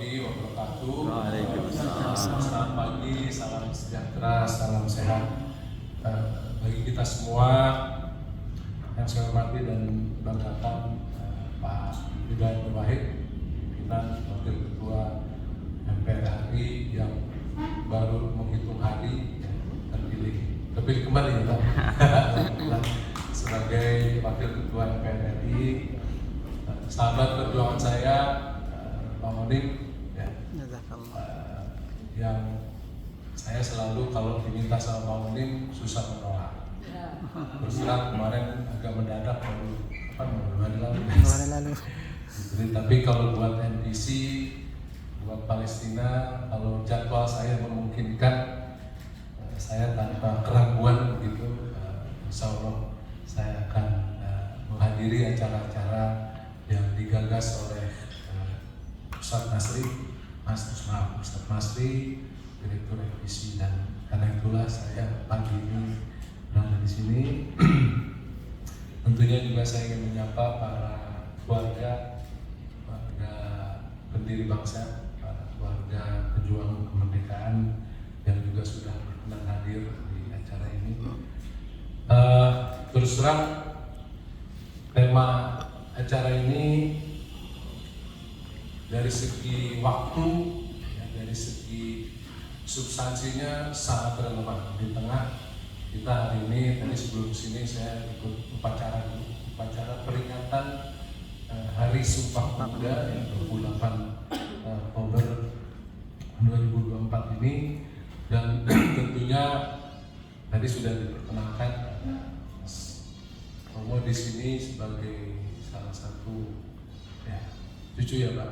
Wabarakatuh. Waalaikumsalam. Selamat pagi, salam sejahtera, salam sehat bagi kita semua. Yang saya hormati dan banggakan Pak Hidayat Nur Wahid, pimpinan Wakil Ketua MPR RI yang baru menghitung hari terpilih kembali ya Pak. Sebagai Wakil Ketua MPR RI, sahabat perjuangan saya Pak Monik, yang saya selalu kalau diminta sama Pak Monik susah menolak. Terus terang kemarin agak mendadak baru lalu. Jadi, tapi kalau buat NPC, buat Palestina, kalau jadwal saya memungkinkan, saya tanpa keraguan begitu, insya Allah saya akan menghadiri acara-acara yang digagas oleh Ustadz Masri, Direktur NPC, dan karena itulah saya pagi ini berada di sini. Tentunya juga saya ingin menyapa para keluarga pendiri bangsa, para keluarga pejuang kemerdekaan yang juga sudah berkenan hadir di acara ini. Terus terang, tema acara ini dari segi waktu, dari segi substansinya sangat relevan. Di tengah kita hari ini, tadi sebelum sini saya ikut upacara peringatan Hari Sumpah Pemuda yang 28 Oktober 2024 ini, dan tentunya tadi sudah diperkenalkan Mas Romo di sini sebagai salah satu cucu ya Pak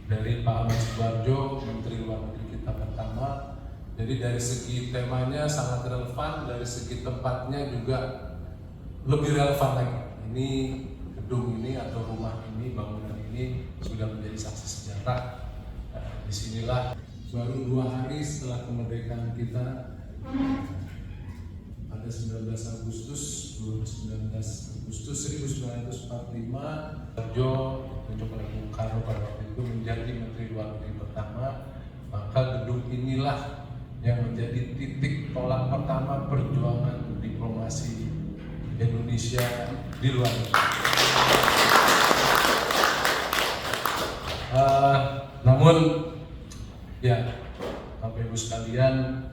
dari Pak Ahmad Subarjo, Menteri Luar Negeri kita pertama. Jadi dari segi temanya sangat relevan, dari segi tempatnya juga lebih relevan lagi. Ini gedung ini atau rumah ini, bangunan ini sudah menjadi saksi sejarah. Disinilah baru 2 hari setelah kemerdekaan kita pada 19 Agustus 1945, Subarjo untuk Bung Karno pada waktu itu menjadi Menteri Luar Negeri pertama. Maka gedung inilah yang menjadi titik tolak pertama perjuangan diplomasi Indonesia di luar negeri. Namun ya Bapak Ibu sekalian,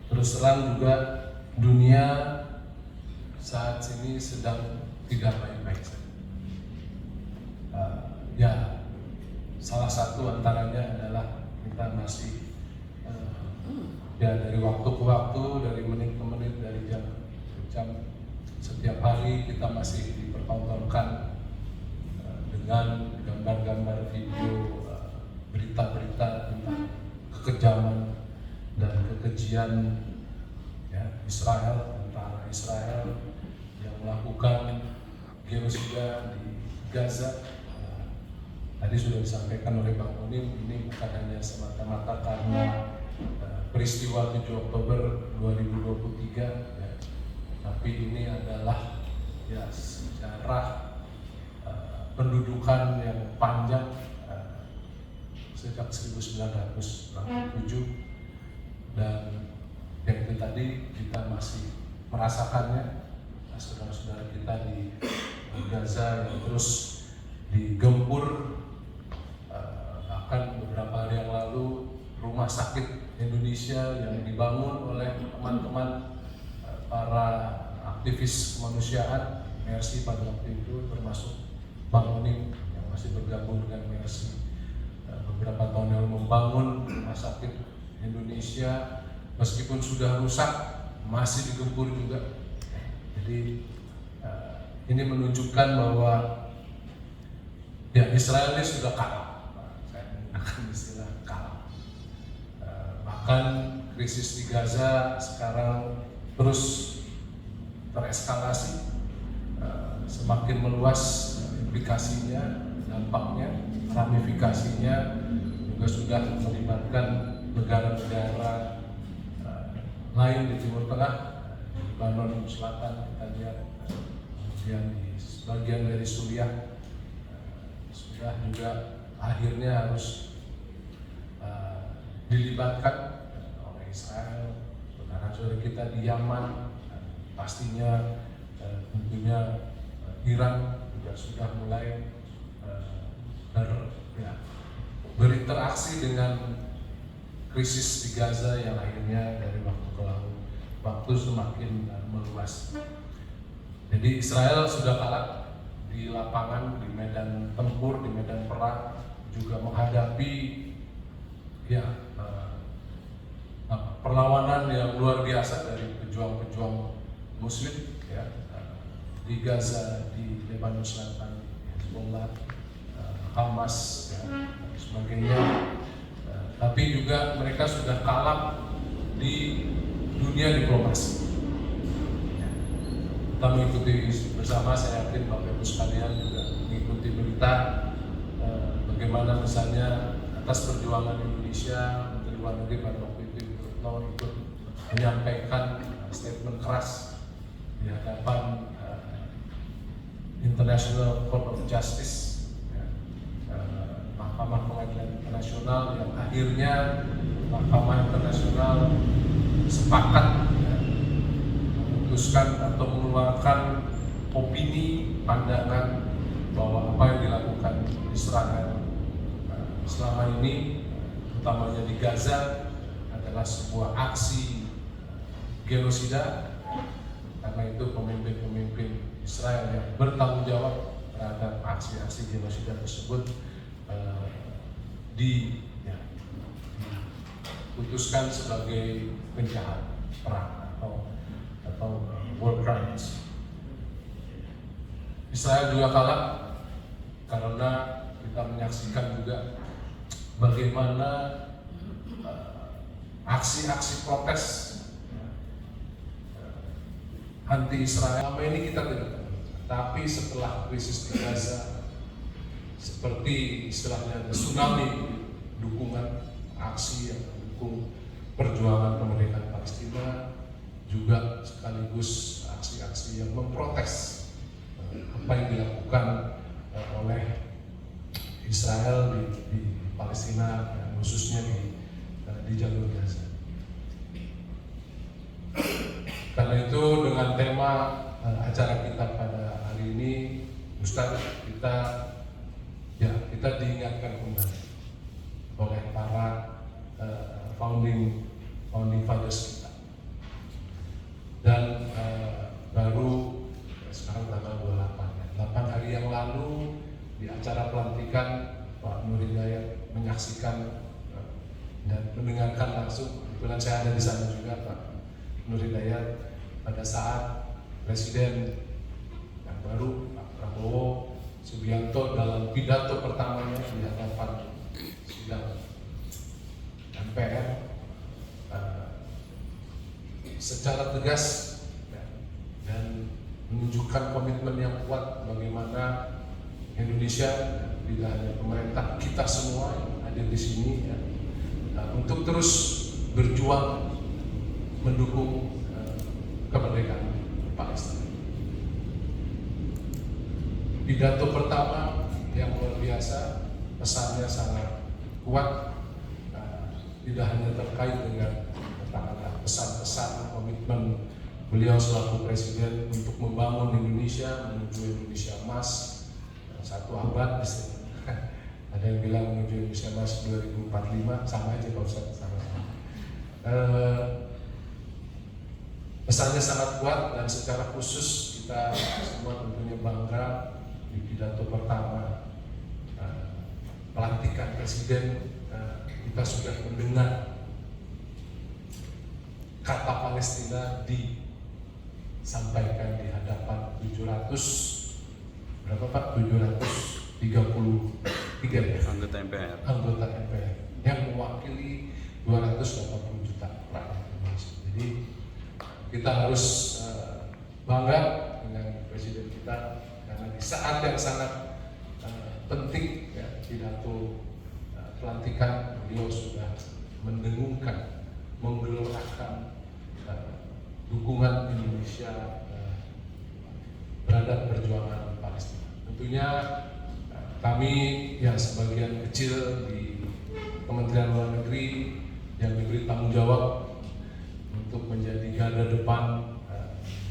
terus terang juga dunia saat ini sedang tidak baik-baik saja. Salah satu antaranya adalah kita masih dari waktu ke waktu, dari menit ke menit, dari jam ke jam, setiap hari kita masih dipertontonkan dengan gambar-gambar, video, berita-berita tentang kekejaman dan kekejian tentara Israel yang melakukan genosida di Gaza. Tadi sudah disampaikan oleh Bang Onim, ini bukan hanya semata-mata karena peristiwa 7 Oktober 2023, tapi ini adalah sejarah pendudukan yang panjang sejak 1947, dan yang itu tadi kita masih merasakannya, saudara-saudara kita di Gaza yang terus digempur. Bahkan beberapa hari yang lalu rumah sakit Indonesia yang dibangun oleh teman-teman para aktivis kemanusiaan Mercy pada waktu itu, termasuk Bang Onim yang masih bergabung dengan Mercy beberapa tahun yang membangun rumah sakit Indonesia, meskipun sudah rusak masih digempur juga. Jadi ini menunjukkan bahwa Israel ini sudah kalah. Saya menggunakan istilah kalah. Bahkan krisis di Gaza sekarang terus tereskalasi, semakin meluas implikasinya, dampaknya, ramifikasinya juga sudah melibatkan negara-negara lain di Timur Tengah, di Lebanon Selatan kita lihat, kemudian di sebagian dari Suriah, ya juga akhirnya harus dilibatkan oleh Israel. Saudara-saudara kita di Yaman, pastinya tentunya Iran juga sudah mulai berinteraksi dengan krisis di Gaza yang akhirnya dari waktu ke waktu semakin meluas. Jadi Israel sudah kalah di lapangan, di medan tempur, di medan perang, juga menghadapi perlawanan yang luar biasa dari pejuang-pejuang Muslim ya, di Gaza, di Lebanon Selatan, Hezbollah, Hamas, ya, dan sebagainya. Tapi juga mereka sudah kalah di dunia diplomasi. Kita mengikuti bersama, saya yakin Bapak Ibu sekalian juga mengikuti berita bagaimana misalnya atas perjuangan Indonesia, Menteri Luar Negeri pada waktu itu ikut menyampaikan statement keras di hadapan International Court of Justice, Mahkamah Pengadilan Internasional, yang akhirnya Mahkamah Internasional sepakat memutuskan atau mengeluarkan opini, pandangan bahwa apa yang dilakukan Israel selama ini, utamanya di Gaza, adalah sebuah aksi genosida, karena itu pemimpin-pemimpin Israel yang bertanggung jawab terhadap aksi-aksi genosida tersebut diputuskan sebagai penjahat perang atau war crimes. Israel juga kalah karena kita menyaksikan juga bagaimana aksi-aksi protes anti Israel selama ini kita tidak tahu. Tapi setelah krisis di Gaza, seperti istilahnya tsunami dukungan aksi yang mendukung perjuangan kemerdekaan Palestina, juga sekaligus aksi-aksi yang memprotes apa yang dilakukan oleh Israel di Palestina, khususnya di jalur Gaza. Karena itu dengan tema acara kita pada hari ini, Ustadz, kita diingatkan kembali oleh para founding fathers kita. Dan baru sekarang tanggal 28 hari yang lalu di acara pelantikan, Pak Nur Hidayat menyaksikan dan mendengarkan langsung. Kebetulan saya ada di sana juga, Pak Nur Hidayat, pada saat Presiden yang baru, Pak Prabowo Subianto, dalam pidato pertamanya di hadapan sidang MPR secara tegas dan menunjukkan komitmen yang kuat bagaimana Indonesia, tidak hanya pemerintah, kita semua yang hadir di sini untuk terus berjuang mendukung kemerdekaan Palestina. Pidato pertama yang luar biasa, pesannya sangat kuat, tidak hanya terkait dengan pesan-pesan komitmen beliau selaku presiden untuk membangun Indonesia menuju Indonesia Emas 1 abad. Ada yang bilang menuju Indonesia Emas 2045, sama aja Pak Ustadz, sama-sama. Pesannya sangat kuat, dan secara khusus kita semua tentunya bangga di pidato pertama pelantikan presiden kita sudah mendengar kata Palestina disampaikan di hadapan 733 anggota MPR yang mewakili 280 juta rakyat Indonesia. Jadi kita harus bangga dengan presiden kita, karena di saat yang sangat penting ya, pidato pelantikan, beliau sudah mendengungkan, menggelorkan dukungan Indonesia terhadap perjuangan Palestina. Tentunya kami ya sebagian kecil di Kementerian Luar Negeri yang diberi tanggung jawab untuk menjadi garda depan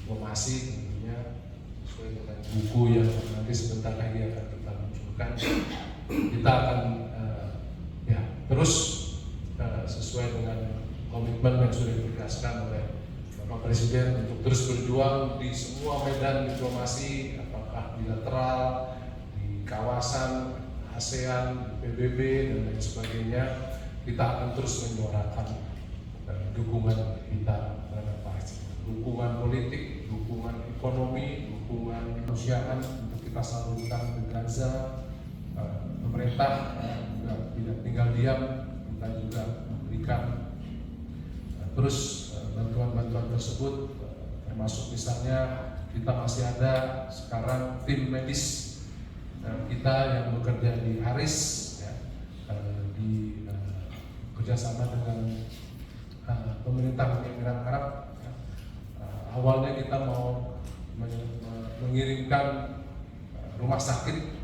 diplomasi, tentunya sesuai dengan buku yang nanti sebentar lagi akan kita munculkan. Kita akan ya terus sesuai dengan komitmen yang sudah ditegaskan oleh Bapak Presiden untuk terus berjuang di semua medan diplomasi, apakah bilateral, di kawasan ASEAN, PBB dan lain sebagainya. Kita akan terus menyuarakan dukungan kita terhadap Palestina, dukungan politik, dukungan ekonomi, dukungan kemanusiaan untuk kita salurkan ke Gaza. Pemerintah juga tidak tinggal diam, kita juga memberikan terus bantuan-bantuan tersebut, termasuk misalnya kita masih ada sekarang tim medis kita yang bekerja di Haris ya, di kerjasama dengan pemerintah Emirat Arab ya. Awalnya kita mau mengirimkan rumah sakit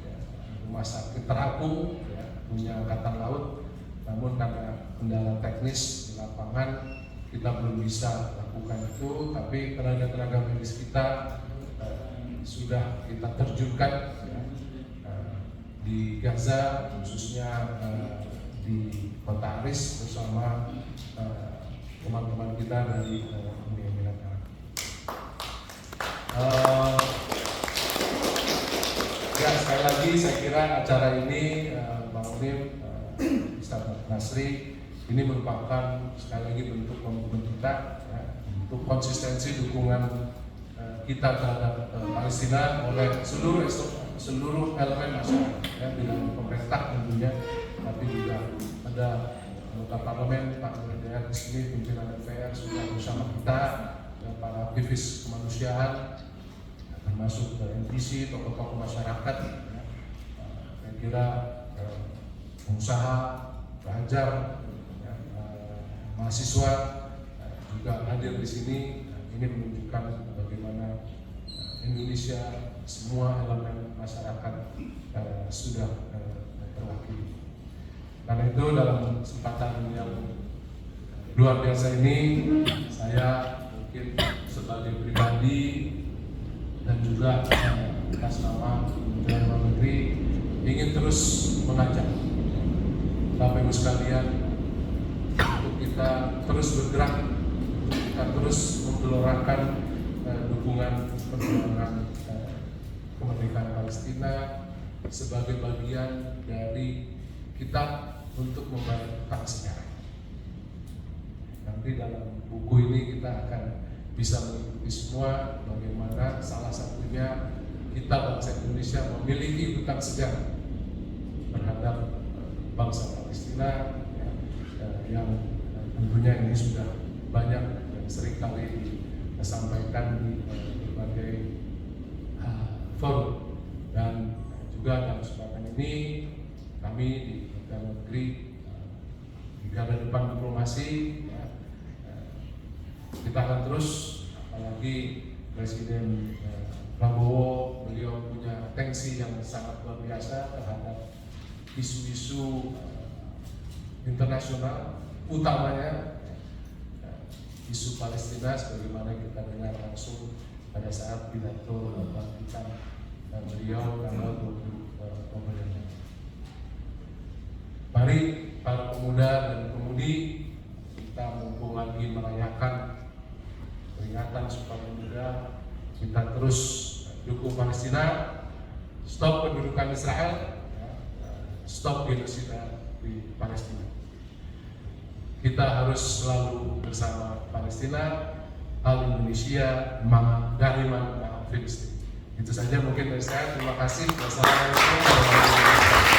terapung ya, punya Angkatan Laut, namun karena kendala teknis di lapangan kita belum bisa lakukan itu, tapi tenaga medis kita sudah kita terjunkan ya, di Gaza, khususnya di kota Aris bersama teman-teman kita dari Uni Emirat Arab. Ya, sekali lagi saya kira acara ini Bang Unim, Ustaz Nasri, ini merupakan sekali lagi bentuk komitmen kita ya, untuk konsistensi dukungan kita terhadap Palestina oleh seluruh elemen masyarakat ya, tidak hanya pemerintah tentunya, tapi juga ada anggota parlemen, Pak DPR di sini, pimpinan DPR sudah bersama kita, dan para aktivis kemanusiaan, termasuk NPC, tokoh-tokoh masyarakat. Ya. Saya kira pengusaha, pelajar, ya, mahasiswa juga hadir di sini. Ini menunjukkan bagaimana Indonesia, semua elemen masyarakat sudah terwakili. Karena itu dalam kesempatan yang luar biasa ini, saya mungkin sebagai pribadi dan juga atas nama Kementerian Luar Negeri ingin terus mengajak Bapak Ibu sekalian untuk kita terus bergerak, kita terus menggelorakan dukungan perjuangan kemerdekaan Palestina sebagai bagian dari kita untuk membangun sejarah. Nanti dalam buku ini kita akan bisa mengikuti semua bagaimana salah satunya kita bangsa Indonesia memiliki hutang sejarah terhadap bangsa Palestina ya, yang tentunya ini sudah banyak dan sering kali disampaikan di berbagai forum, dan juga dalam kesempatan ini kami di Kementerian Luar Negeri di garda depan diplomasi ya, kita akan terus, apalagi Presiden Prabowo, beliau punya atensi yang sangat luar biasa terhadap isu-isu internasional, utamanya isu Palestina, sebagaimana kita dengar langsung pada saat pidato pelantikan beliau tanggal 20 Oktober yang lalu. Mari para pemuda dan pemudi, kita mumpung lagi merayakan peringatan Sumpah Pemuda, kita terus dukung Palestina, stop pendudukan Israel, stop genosida di Palestina. Kita harus selalu bersama Palestina, Al Indonesia, Dariman, Filistin. Itu saja mungkin dari saya. Terima kasih. Wassalamualaikum warahmatullahi wabarakatuh.